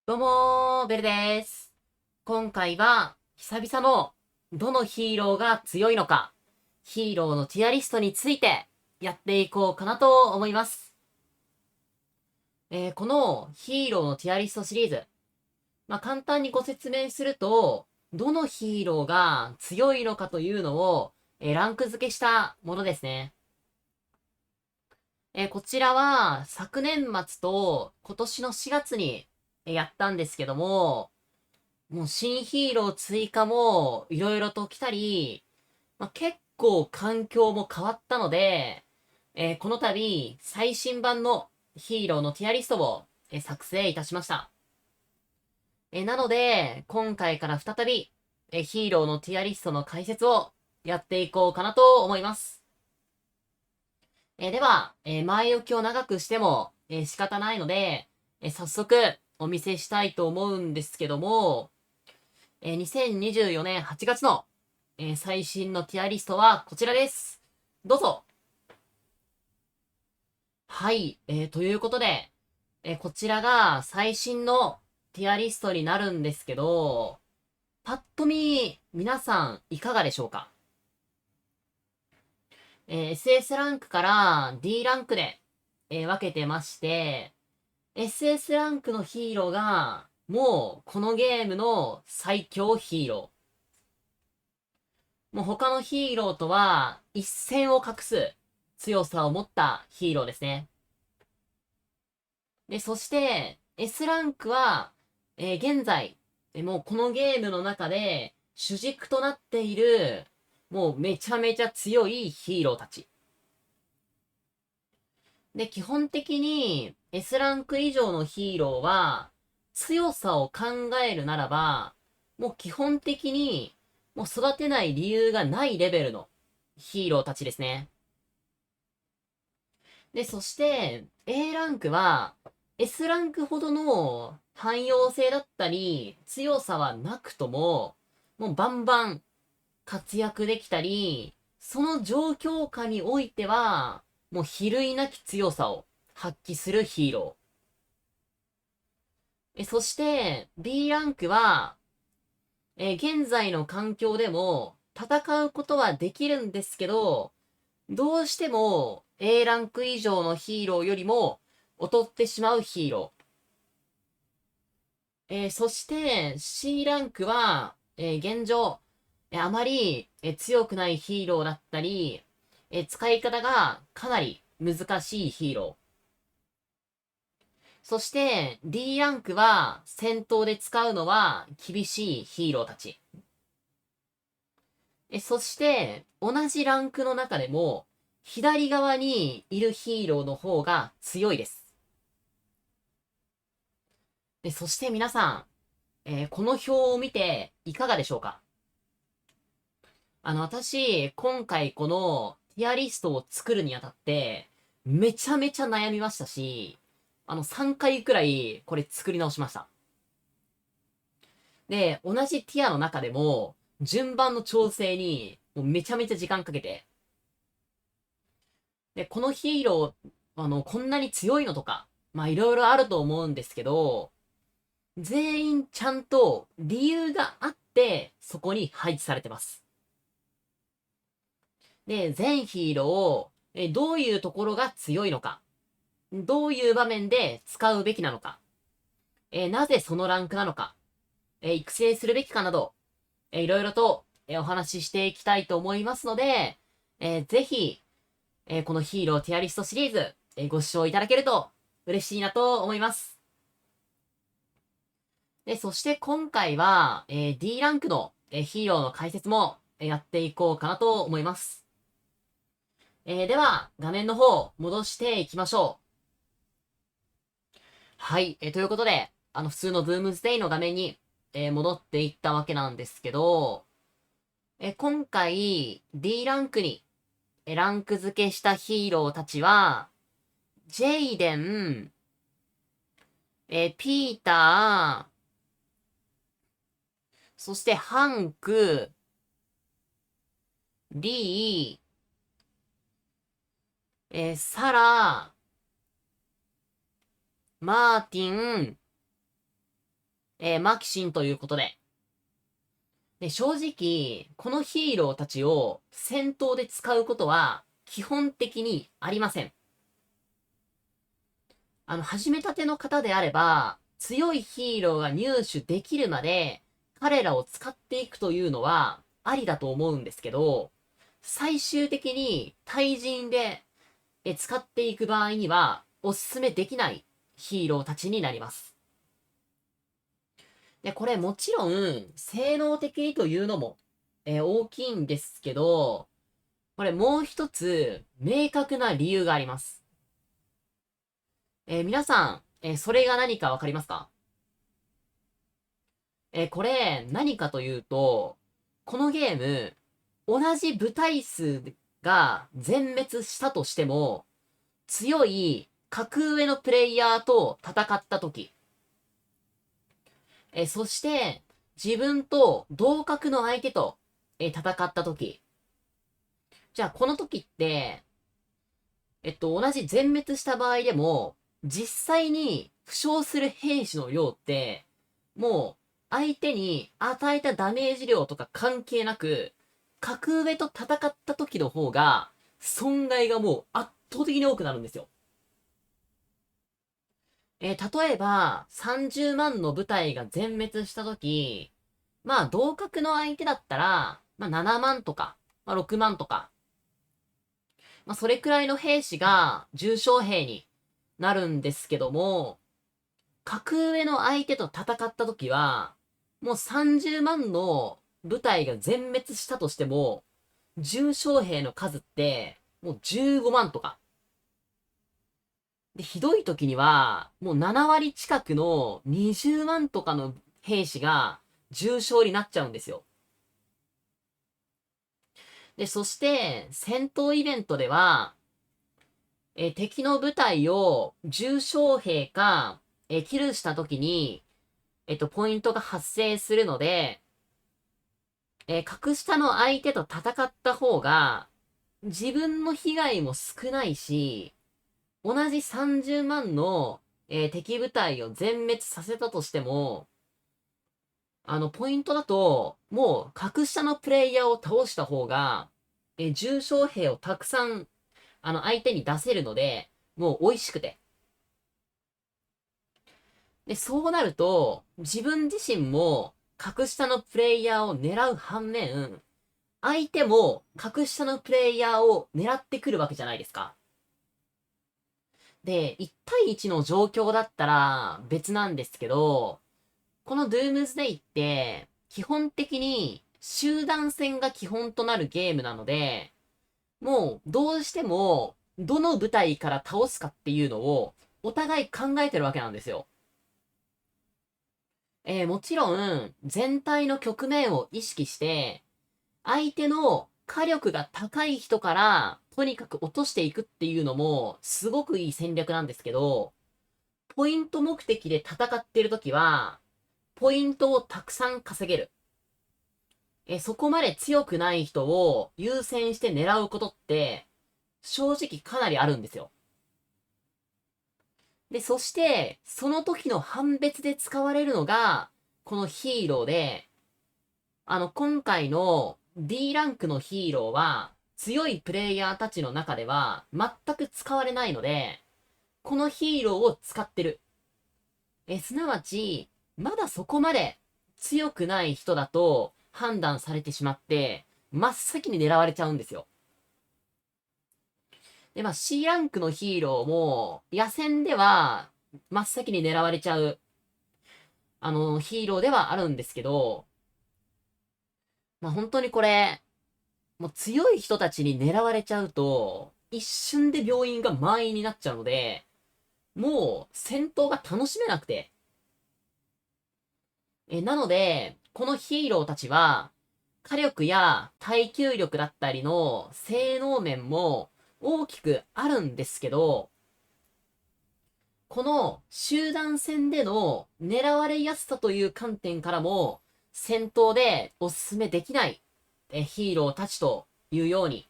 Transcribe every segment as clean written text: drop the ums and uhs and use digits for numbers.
どうもベルです。今回は久々のどのヒーローが強いのか、ヒーローのティアリストについてやっていこうかなと思います。このヒーローのティアリストシリーズ、簡単にご説明すると、どのヒーローが強いのかというのを、ランク付けしたものですね。こちらは昨年末と今年の4月にやったんですけども、もう新ヒーロー追加もいろいろと来たり、結構環境も変わったので、この度最新版のヒーローのティアリストを、作成いたしました。なので、今回から再び、ヒーローのティアリストの解説をやっていこうかなと思います。では、前置きを長くしても、仕方ないので、早速お見せしたいと思うんですけども、2024年8月の、最新のティアリストはこちらです。どうぞ。はい、ということで、こちらが最新のティアリストになるんですけど、パッと見、皆さんいかがでしょうか？SS ランクから D ランクで、分けてまして、SS ランクのヒーローが、もうこのゲームの最強ヒーロー。もう他のヒーローとは一線を画す強さを持ったヒーローですね。で、そして S ランクは、現在、もうこのゲームの中で主軸となっている、もうめちゃめちゃ強いヒーローたち。で、基本的に S ランク以上のヒーローは強さを考えるならば、もう基本的にもう育てない理由がないレベルのヒーローたちですね。で、そして、A ランクは、S ランクほどの汎用性だったり、強さはなくとも、もうバンバン活躍できたり、その状況下においては、もう比類なき強さを発揮するヒーロー。そして、B ランクは、現在の環境でも戦うことはできるんですけど、どうしても A ランク以上のヒーローよりも劣ってしまうヒーロー。そして C ランクは、現状、あまり、強くないヒーローだったり、使い方がかなり難しいヒーロー。そして D ランクは戦闘で使うのは厳しいヒーローたち。そして同じランクの中でも左側にいるヒーローの方が強いです。で、そして皆さん、この表を見ていかがでしょうか？私、今回このティアリストを作るにあたって、めちゃめちゃ悩みましたし、3回くらいこれ作り直しました。で、同じティアの中でも、順番の調整に、もうめちゃめちゃ時間かけて、で、このヒーロー、こんなに強いのとか、いろいろあると思うんですけど、全員ちゃんと理由があって、そこに配置されてます。で、全ヒーローを、どういうところが強いのか、どういう場面で使うべきなのか、なぜそのランクなのか、育成するべきかなど、いろいろと、お話ししていきたいと思いますので、ぜひ、このヒーローティアリストシリーズ、ご視聴いただけると嬉しいなと思います。で、そして今回は、D ランクの、ヒーローの解説も、やっていこうかなと思います。では、画面の方、戻していきましょう。はい、ということで、普通のズームステイの画面に、戻っていったわけなんですけど、今回、D ランクに、ランク付けしたヒーローたちは、ジェイデン、ピーター、そしてハンク、リー、サラ、マーティン、マキシンということで。で、正直、このヒーローたちを戦闘で使うことは基本的にありません。始めたての方であれば、強いヒーローが入手できるまで、彼らを使っていくというのは、ありだと思うんですけど、最終的に対人で使っていく場合には、おすすめできないヒーローたちになります。で、これもちろん、性能的にというのも、大きいんですけど、これもう一つ、明確な理由があります。皆さん、それが何かわかりますか？これ、何かというと、このゲーム、同じ部隊数が全滅したとしても、強い格上のプレイヤーと戦った時、そして、自分と同格の相手と、戦った時、じゃあこの時って、同じ全滅した場合でも、実際に負傷する兵士の量って、もう、相手に与えたダメージ量とか関係なく、格上と戦った時の方が、損害がもう圧倒的に多くなるんですよ。例えば、30万の部隊が全滅した時、まあ、同格の相手だったら、まあ、7万とか、まあ、6万とか、まあ、それくらいの兵士が重傷兵になるんですけども、格上の相手と戦った時は、もう30万の部隊が全滅したとしても、重傷兵の数って、もう15万とか。で、ひどい時には、もう7割近くの20万とかの兵士が重傷になっちゃうんですよ。で、そして、戦闘イベントでは、敵の部隊を重傷兵か、キルした時に、ポイントが発生するので、格下の相手と戦った方が、自分の被害も少ないし、同じ30万の、敵部隊を全滅させたとしても、ポイントだと、もう格下のプレイヤーを倒した方が、重傷兵をたくさん、相手に出せるので、もう美味しくて。で、そうなると、自分自身も格下のプレイヤーを狙う反面、相手も格下のプレイヤーを狙ってくるわけじゃないですか。で、1対1の状況だったら別なんですけど、この Doomsday って、基本的に集団戦が基本となるゲームなので、もうどうしても、どの部隊から倒すかっていうのを、お互い考えてるわけなんですよ。もちろん、全体の局面を意識して、相手の火力が高い人から、とにかく落としていくっていうのも、すごくいい戦略なんですけど、ポイント目的で戦ってるときは、ポイントをたくさん稼げる。そこまで強くない人を優先して狙うことって、正直かなりあるんですよ。で、そして、その時の判別で使われるのが、このヒーローで、今回の D ランクのヒーローは、強いプレイヤーたちの中では、全く使われないので、このヒーローを使ってる。すなわち、まだそこまで強くない人だと判断されてしまって、真っ先に狙われちゃうんですよ。で、まあ C ランクのヒーローも、野戦では真っ先に狙われちゃう、ヒーローではあるんですけど、まあ本当にこれ、もう強い人たちに狙われちゃうと、一瞬で病院が満員になっちゃうので、もう戦闘が楽しめなくて。なので、このヒーローたちは、火力や耐久力だったりの性能面も大きくあるんですけど、この集団戦での狙われやすさという観点からも、戦闘でおすすめできないヒーローたちというように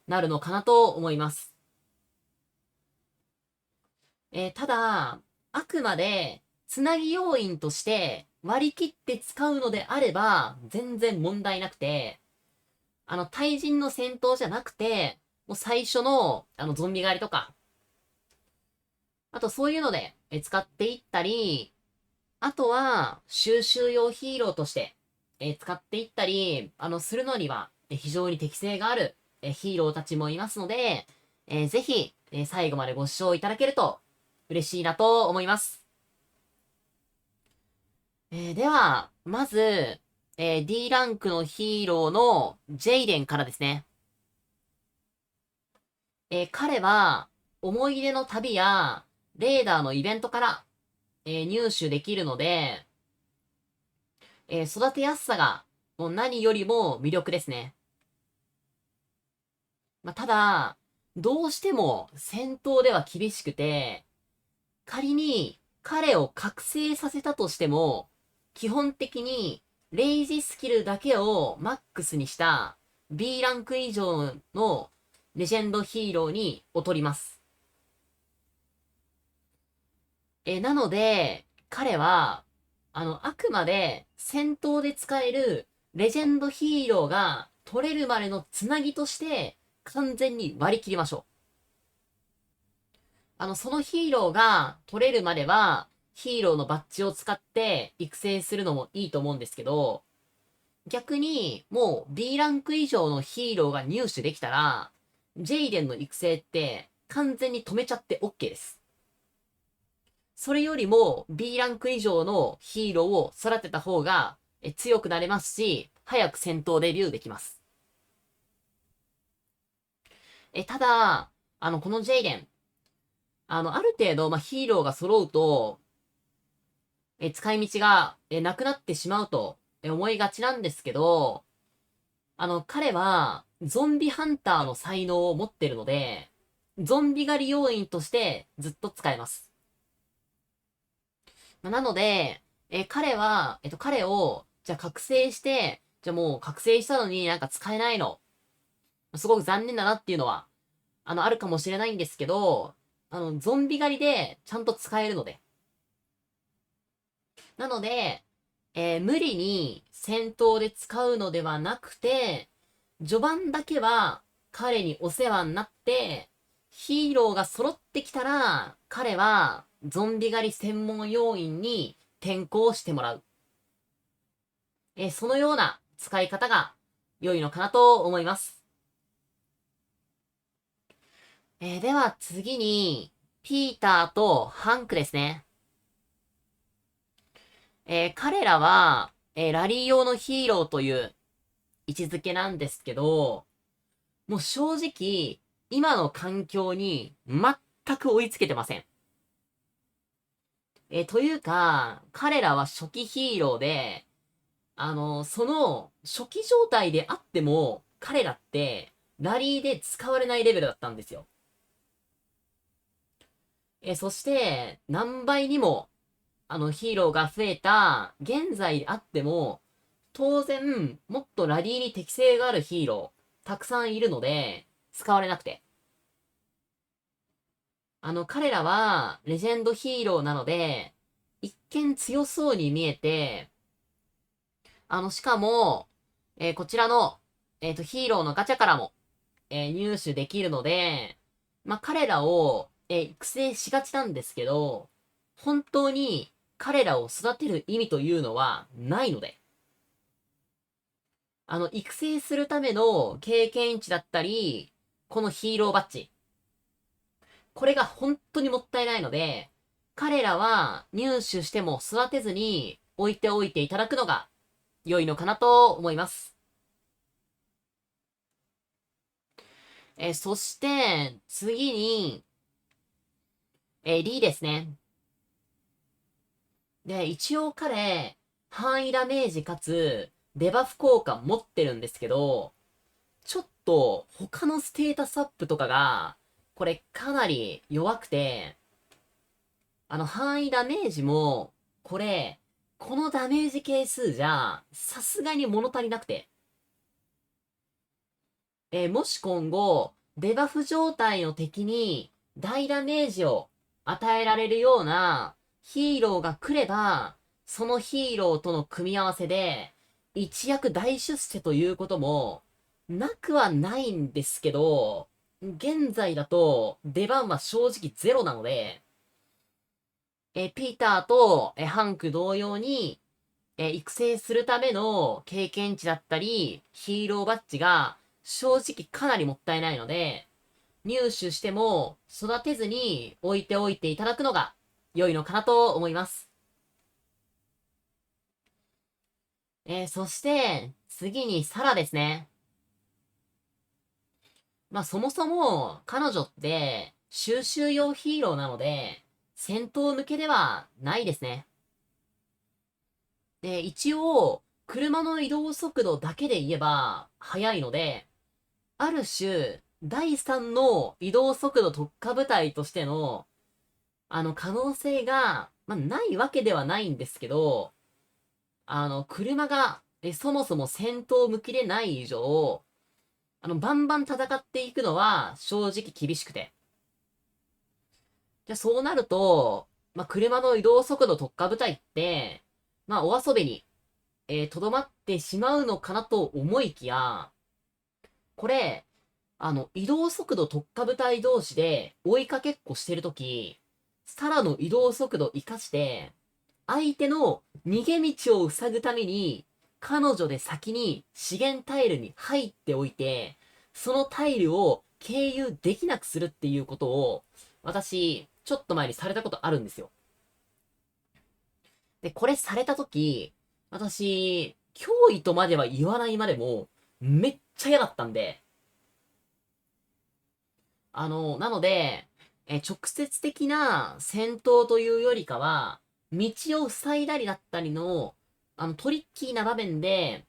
なるのかなと思います。ただ、あくまで、つなぎ要因として割り切って使うのであれば、全然問題なくて、対人の戦闘じゃなくて、もう最初の、ゾンビ狩りとか、あとそういうので、使っていったり、あとは、収集用ヒーローとして、使っていったり、するのには、非常に適性がある、ヒーローたちもいますので、ぜひ、最後までご視聴いただけると、嬉しいなと思います。では、まず、D ランクのヒーローのジェイデンからですね。彼は、思い出の旅や、レーダーのイベントから、入手できるので、育てやすさが、もう何よりも魅力ですね。まあ、ただ、どうしても戦闘では厳しくて、仮に彼を覚醒させたとしても、基本的にレイジスキルだけをマックスにした B ランク以上のレジェンドヒーローに劣ります。なので、彼は、あくまで戦闘で使えるレジェンドヒーローが取れるまでのつなぎとして完全に割り切りましょう。そのヒーローが取れるまでは、ヒーローのバッジを使って育成するのもいいと思うんですけど、逆に、もう B ランク以上のヒーローが入手できたら、ジェイデンの育成って完全に止めちゃって OK です。それよりも B ランク以上のヒーローを育てた方が強くなれますし、早く戦闘デビューできます。ただ、このジェイデン、ある程度、ヒーローが揃うと、使い道が、なくなってしまうと、思いがちなんですけど、彼は、ゾンビハンターの才能を持ってるので、ゾンビ狩り要員としてずっと使えます。なので、彼は、彼を、じゃあ覚醒して、じゃあもう覚醒したのになんか使えないの。すごく残念だなっていうのは、あるかもしれないんですけど、ゾンビ狩りでちゃんと使えるので。なので、無理に戦闘で使うのではなくて、序盤だけは彼にお世話になって、ヒーローが揃ってきたら、彼はゾンビ狩り専門要員に転向してもらう。そのような使い方が良いのかなと思います。では次に、ピーターとハンクですね。彼らは、ラリー用のヒーローという位置づけなんですけど、もう正直、今の環境に全く追いつけてません。というか、彼らは初期ヒーローで、その初期状態であっても、彼らってラリーで使われないレベルだったんですよ。そして、何倍にも、ヒーローが増えた現在であっても、当然、もっとラリーに適性があるヒーロー、たくさんいるので、使われなくて。彼らは、レジェンドヒーローなので、一見強そうに見えて、しかも、こちらの、ヒーローのガチャからも、入手できるので、彼らを、育成しがちなんですけど、本当に彼らを育てる意味というのはないので、育成するための経験値だったり、このヒーローバッジ。これが本当にもったいないので、彼らは入手しても育てずに置いておいていただくのが良いのかなと思います。そして、次に、リーですね。で、一応彼、範囲ダメージかつ、デバフ効果持ってるんですけど、ちょっと他のステータスアップとかが、これかなり弱くて、範囲ダメージも、これ、このダメージ係数じゃ、さすがに物足りなくて。もし今後、デバフ状態の敵に大ダメージを与えられるようなヒーローが来れば、そのヒーローとの組み合わせで、一躍大出世ということも、なくはないんですけど、現在だと出番は正直ゼロなので、ピーターとハンク同様に、育成するための経験値だったり、ヒーローバッジが正直かなりもったいないので、入手しても育てずに置いておいていただくのが良いのかなと思います。そして、次にサラですね。まあそもそも彼女って収集用ヒーローなので、戦闘向けではないですね。で、一応、車の移動速度だけで言えば速いので、ある種、第3の移動速度特化部隊としての、可能性が、まあ、ないわけではないんですけど、車が、そもそも戦闘向きでない以上、バンバン戦っていくのは正直厳しくて。じゃあそうなると、まあ、車の移動速度特化部隊って、まあ、お遊びに、とどまってしまうのかなと思いきや、これ、移動速度特化部隊同士で追いかけっこしてるとき、サラの移動速度活かして、相手の逃げ道を塞ぐために、彼女で先に資源タイルに入っておいて、そのタイルを経由できなくするっていうことを、私、ちょっと前にされたことあるんですよ。で、これされたとき、私、脅威とまでは言わないまでも、めっちゃ嫌だったんで、なので、直接的な戦闘というよりかは、道を塞いだりだったりの、トリッキーな場面で、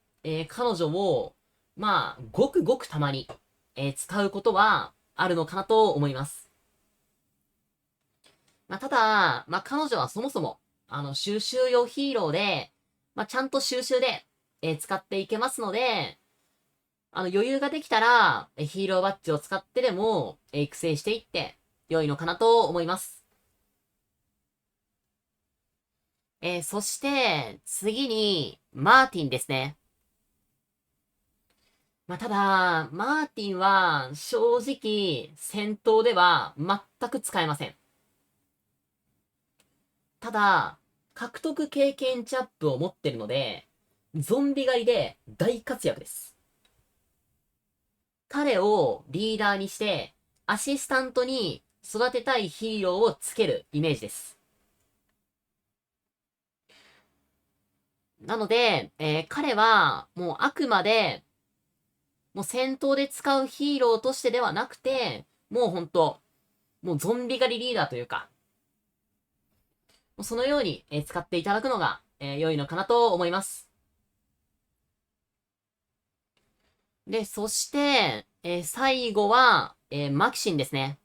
彼女を、まあ、ごくごくたまに、使うことはあるのかなと思います。まあ、ただ、まあ、彼女はそもそも、収集用ヒーローで、まあ、ちゃんと収集で、使っていけますので、余裕ができたら、ヒーローバッジを使ってでも、育成していって、良いのかなと思います。そして、次に、マーティンですね。まあ、ただ、マーティンは、正直、戦闘では全く使えません。ただ、獲得経験値アップを持ってるので、ゾンビ狩りで大活躍です。彼をリーダーにして、アシスタントに育てたいヒーローをつけるイメージです。なので、彼はもうあくまで、もう戦闘で使うヒーローとしてではなくて、もうほんと、もうゾンビ狩りリーダーというか、もうそのように、使っていただくのが、良いのかなと思います。で、そして、最後は、マキシンですね。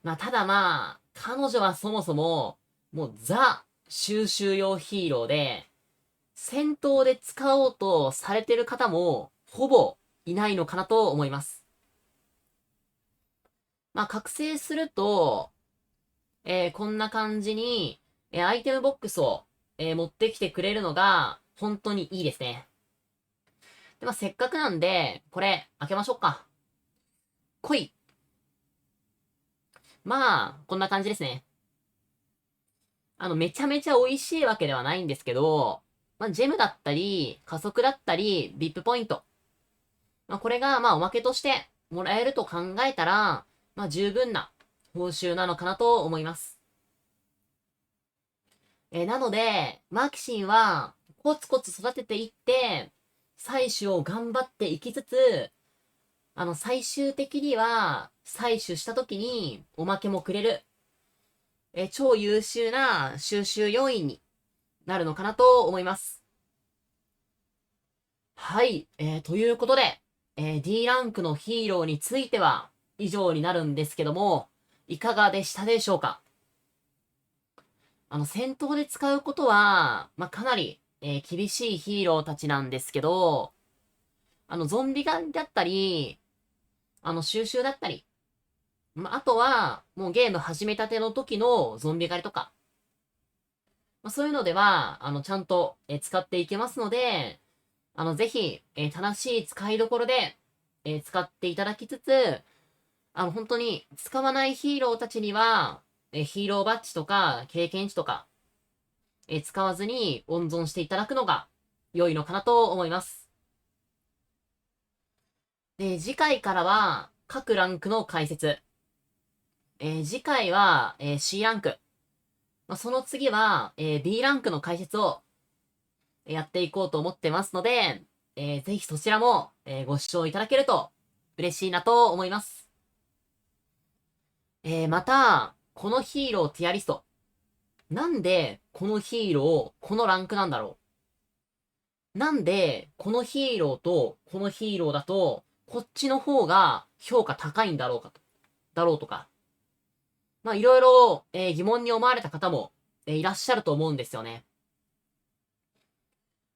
まあ、ただまあ、彼女はそもそも、もうザ収集用ヒーローで、戦闘で使おうとされてる方も、ほぼいないのかなと思います。まあ、覚醒すると、こんな感じに、アイテムボックスを、持ってきてくれるのが、本当にいいですね。で、まあ、せっかくなんで、これ、開けましょうか。来い。まあ、こんな感じですね。めちゃめちゃ美味しいわけではないんですけど、まあ、ジェムだったり、加速だったり、ビップポイント。まあ、これが、まあ、おまけとしてもらえると考えたら、まあ、十分な報酬なのかなと思います。なので、マーキシンは、コツコツ育てていって、採取を頑張っていきつつ、最終的には、採取した時に、おまけもくれる、超優秀な収集要員になるのかなと思います。はい、ということで、D ランクのヒーローについては、以上になるんですけども、いかがでしたでしょうか？戦闘で使うことは、まあ、かなり、厳しいヒーローたちなんですけど、ゾンビガンだったり、収集だったり、まあ、あとは、もうゲーム始めたての時のゾンビ狩りとか、そういうのでは、ちゃんと、使っていけますので、ぜひ、正しい使いどころで、使っていただきつつ、本当に使わないヒーローたちには、ヒーローバッジとか経験値とか、使わずに温存していただくのが良いのかなと思います。で、次回からは各ランクの解説。次回は、C ランク。その次は、B ランクの解説をやっていこうと思ってますので、ぜひそちらも、ご視聴いただけると嬉しいなと思います。また、このヒーローティアリスト。なんで、このヒーロー、このランクなんだろう。なんで、このヒーローと、このヒーローだと、こっちの方が評価高いんだろうかと。だろうとか。いろいろ、疑問に思われた方も、いらっしゃると思うんですよね。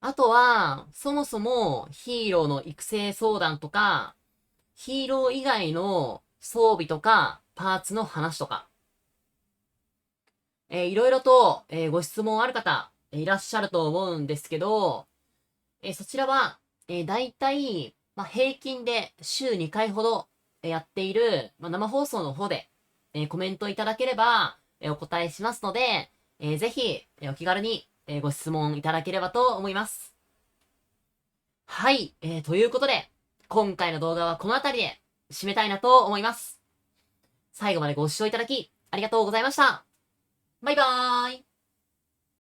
あとは、そもそもヒーローの育成相談とか、ヒーロー以外の装備とかパーツの話とか、いろいろと、ご質問ある方、いらっしゃると思うんですけど、そちらは、だいたい、平均で週2回ほどやっている、生放送の方で、コメントいただければ、お答えしますので、ぜひ、お気軽に、ご質問いただければと思います。はい、ということで、今回の動画はこの辺りで締めたいなと思います。最後までご視聴いただき、ありがとうございました。バイバーイ。